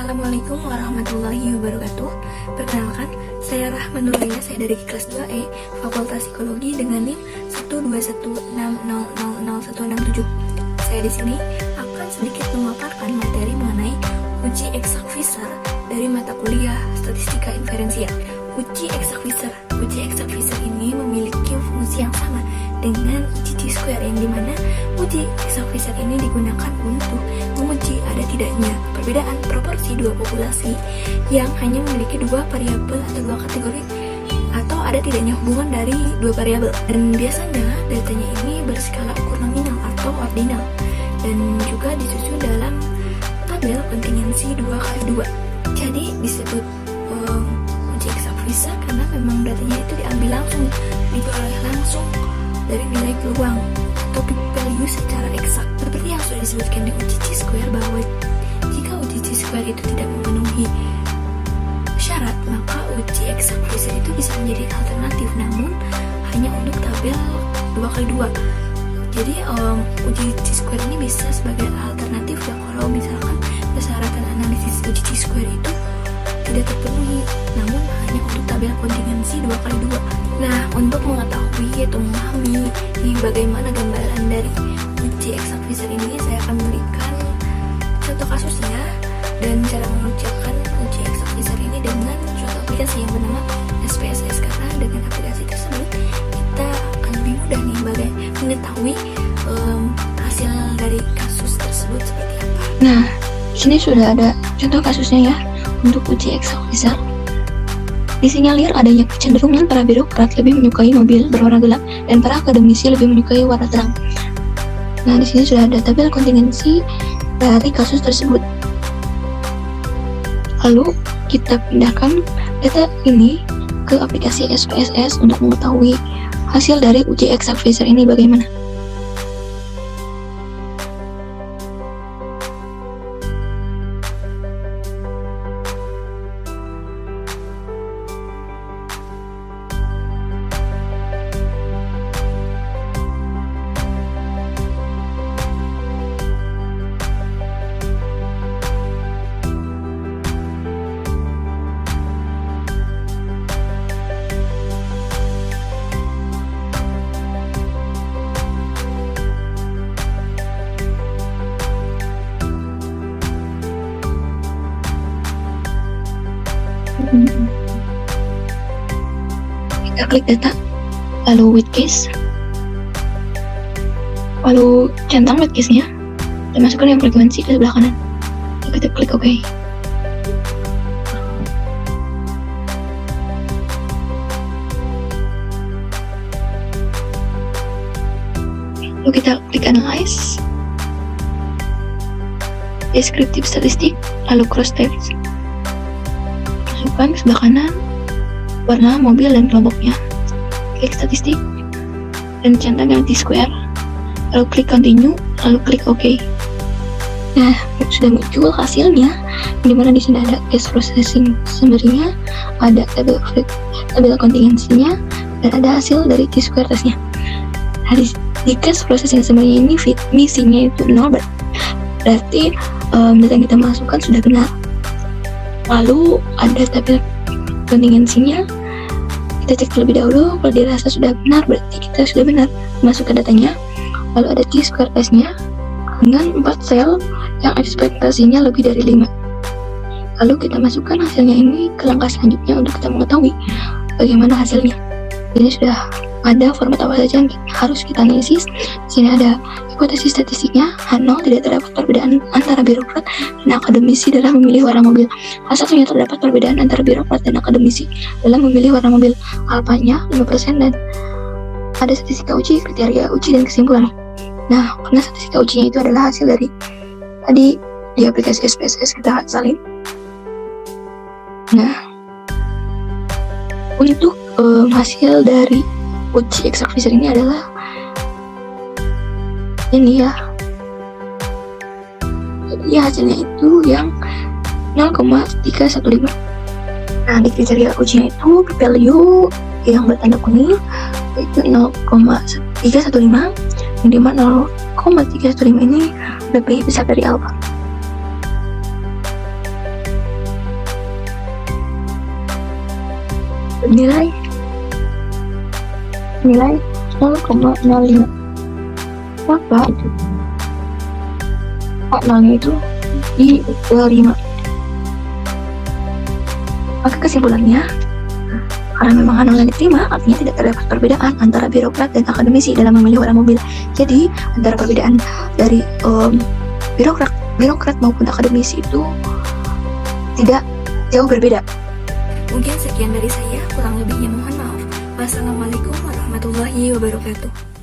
Assalamualaikum warahmatullahi wabarakatuh. Perkenalkan, saya Rahman Nuraya, saya dari kelas 2E, Fakultas Psikologi dengan NIM 12160000167. Saya di sini akan sedikit memaparkan materi mengenai uji eksak Fisher dari mata kuliah Statistika Inferensial. Uji eksak Fisher ini memiliki fungsi yang sama dengan uji Chi-square, yang dimana uji eksak Fisher ini digunakan untuk menguji ada tidaknya perbedaan proporsi dua populasi yang hanya memiliki dua variabel atau dua kategori, atau ada tidaknya hubungan dari dua variabel. Dan biasanya datanya ini berskala ukur nominal atau ordinal, dan juga disusun dalam tabel kontingensi 2x2. Jadi disebut uji eksak Fisher karena memang datanya itu diambil langsung, diperoleh langsung dari nilai peluang atau peak value secara eksak. Seperti yang sudah disebutkan di uji Chi-square, bahwa jika uji Chi-square itu tidak memenuhi syarat, maka uji eksak Fisher itu bisa menjadi alternatif, namun hanya untuk tabel 2x2. Jadi uji Chi-square ini bisa sebagai alternatif ya kalau misalkan persyaratan analisis uji Chi-square itu tidak terpenuhi, namun hanya untuk tabel kontingensi 2x2. Nah, untuk mengetahui atau memahami bagaimana gambaran dari uji eksak Fisher ini, saya akan memberikan contoh kasusnya dan cara mengerjakan uji eksak Fisher ini dengan contoh aplikasi yang bernama SPSS, karena dengan aplikasi tersebut kita akan lebih mudah nih mengetahui hasil dari kasus tersebut seperti apa. Nah, di sini sudah ada contoh kasusnya ya untuk uji eksak Fisher. Disinyalir adanya kecenderungan para birokrat lebih menyukai mobil berwarna gelap dan para akademisi lebih menyukai warna terang. Nah, di sini sudah ada tabel kontingensi dari kasus tersebut. Lalu kita pindahkan data ini ke aplikasi SPSS untuk mengetahui hasil dari uji eksak Fisher ini bagaimana. Kita klik data, lalu with case, lalu centang with case-nya, kita masukkan yang frekuensi ke sebelah kanan. Kita klik OK. Lalu kita klik analyze, descriptive statistik, lalu cross tabs, masukkan sebelah kanan warna mobil dan kelompoknya, klik statistik dan centang yang Chi-square, lalu klik continue, lalu klik OK. Nah, sudah muncul hasilnya, dimana di sini ada case processing summary-nya, ada tabel kontingensinya, dan ada hasil dari Chi-square testnya. Nah, di case processing summary ini misinya itu 0, berarti data yang kita masukkan sudah benar. Lalu ada tabel kontingensinya, kita cek terlebih dahulu. Kalau dirasa sudah benar, berarti kita sudah benar masukkan datanya. Lalu ada Chi-square testnya dengan 4 sel yang ekspektasinya lebih dari 5. Lalu kita masukkan hasilnya ini ke langkah selanjutnya untuk kita mengetahui bagaimana hasilnya. Ini sudah ada format apa saja yang harus kita analisis. Di sini ada hipotesis statistiknya, H0 tidak terdapat perbedaan antara birokrat dan akademisi dalam memilih warna mobil. H1 terdapat perbedaan antara birokrat dan akademisi dalam memilih warna mobil. Alfanya 5% dan ada statistika uji, kriteria uji, dan kesimpulan. Nah, karena statistika ujinya itu adalah hasil dari tadi di aplikasi SPSS kita salin. Nah, untuk hasil dari uji eksak Fisher ini adalah ini ya. Jadi hasilnya itu yang 0,315. Nah, di kriteria ujinya itu value yang bertanda kuning itu 0,315, yang dimana 0,315 ini lebih besar dari alpha. bernilai 0,05. Maka nolnya itu di 5. Maka kesimpulannya, karena memang nolnya diterima, artinya tidak terdapat perbedaan antara birokrat dan akademisi dalam memelihara mobil. Jadi antara perbedaan dari birokrat maupun akademisi itu tidak jauh berbeda. Mungkin sekian dari saya, kurang lebihnya mohon maaf. Wassalamualaikum warahmatullahi wabarakatuh.